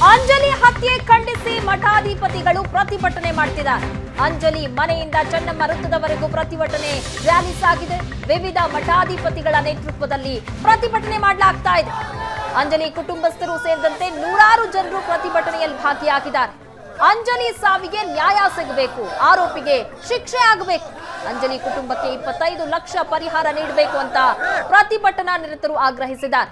ಅಂಜಲಿ ಹತ್ಯೆ ಖಂಡಿಸಿ ಮಠಾಧಿಪತಿಗಳು ಪ್ರತಿಭಟನೆ ಮಾಡ್ತಿದ್ದಾರೆ. ಅಂಜಲಿ ಮನೆಯಿಂದ ಚೆನ್ನಮ್ಮ ವೃತ್ತದವರೆಗೂ ಪ್ರತಿಭಟನೆ ರ್ಯಾಲಿ ಸಾಗಿದೆ. ವಿವಿಧ ಮಠಾಧಿಪತಿಗಳ ನೇತೃತ್ವದಲ್ಲಿ ಪ್ರತಿಭಟನೆ ಮಾಡಲಾಗ್ತಾ ಇದೆ. ಅಂಜಲಿ ಕುಟುಂಬಸ್ಥರು ಸೇರಿದಂತೆ ನೂರಾರು ಜನರು ಪ್ರತಿಭಟನೆಯಲ್ಲಿ ಭಾಗಿಯಾಗಿದ್ದಾರೆ. ಅಂಜಲಿ ಸಾವಿಗೆ ನ್ಯಾಯ ಸಿಗಬೇಕು, ಆರೋಪಿಗೆ ಶಿಕ್ಷೆ ಆಗಬೇಕು, ಅಂಜಲಿ ಕುಟುಂಬಕ್ಕೆ 25 ಲಕ್ಷ ಪರಿಹಾರ ನೀಡಬೇಕು ಅಂತ ಪ್ರತಿಭಟನಾ ನಿರತರು ಆಗ್ರಹಿಸಿದ್ದಾರೆ.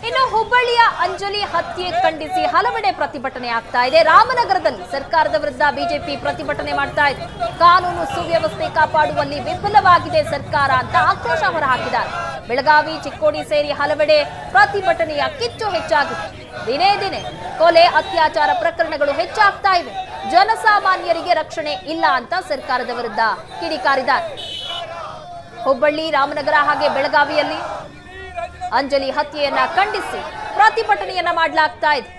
ಇನ್ನು ಹುಬ್ಬಳ್ಳಿಯ ಅಂಜಲಿ ಹತ್ಯೆ ಖಂಡಿಸಿ ಹಲವೆಡೆ ಪ್ರತಿಭಟನೆ ಆಗ್ತಾ ಇದೆ. ರಾಮನಗರದಲ್ಲಿ ಸರ್ಕಾರದ ವಿರುದ್ಧ ಬಿಜೆಪಿ ಪ್ರತಿಭಟನೆ ಮಾಡ್ತಾ ಇದೆ. ಕಾನೂನು ಸುವ್ಯವಸ್ಥೆ ಕಾಪಾಡುವಲ್ಲಿ ವಿಫಲವಾಗಿದೆ ಸರ್ಕಾರ ಅಂತ ಆಕ್ರೋಶ ಹೊರಹಾಕಿದ್ದಾರೆ. ಬೆಳಗಾವಿ, ಚಿಕ್ಕೋಡಿ ಸೇರಿ ಹಲವೆಡೆ ಪ್ರತಿಭಟನೆಯ ಕಿಚ್ಚು ಹೆಚ್ಚಾಗಿದೆ. ದಿನೇ ದಿನೇ ಕೊಲೆ, ಅತ್ಯಾಚಾರ ಪ್ರಕರಣಗಳು ಹೆಚ್ಚಾಗ್ತಾ ಇವೆ. ಜನಸಾಮಾನ್ಯರಿಗೆ ರಕ್ಷಣೆ ಇಲ್ಲ ಅಂತ ಸರ್ಕಾರದ ವಿರುದ್ಧ ಕಿಡಿಕಾರಿದ್ದಾರೆ. ಹುಬ್ಬಳ್ಳಿ, ರಾಮನಗರ ಹಾಗೆ ಬೆಳಗಾವಿಯಲ್ಲಿ ಅಂಜಲಿ ಹತ್ಯೆಯನ್ನ ಖಂಡಿಸಿ ಪ್ರತಿಭಟನೆಯನ್ನ ಮಾಡಲಾಗ್ತಾ ಇದೆ.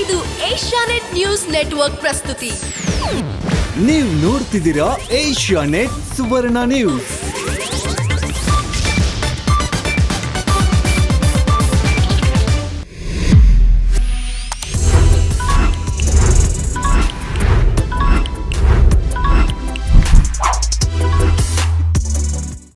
ಇದು ಏಷ್ಯಾನೆಟ್ ನ್ಯೂಸ್ ನೆಟ್ವರ್ಕ್ ಪ್ರಸ್ತುತಿ. ನೀವು ನೋಡ್ತಿದ್ದೀರಾ ಏಷ್ಯಾನೆಟ್ ಸುವರ್ಣ ನ್ಯೂಸ್.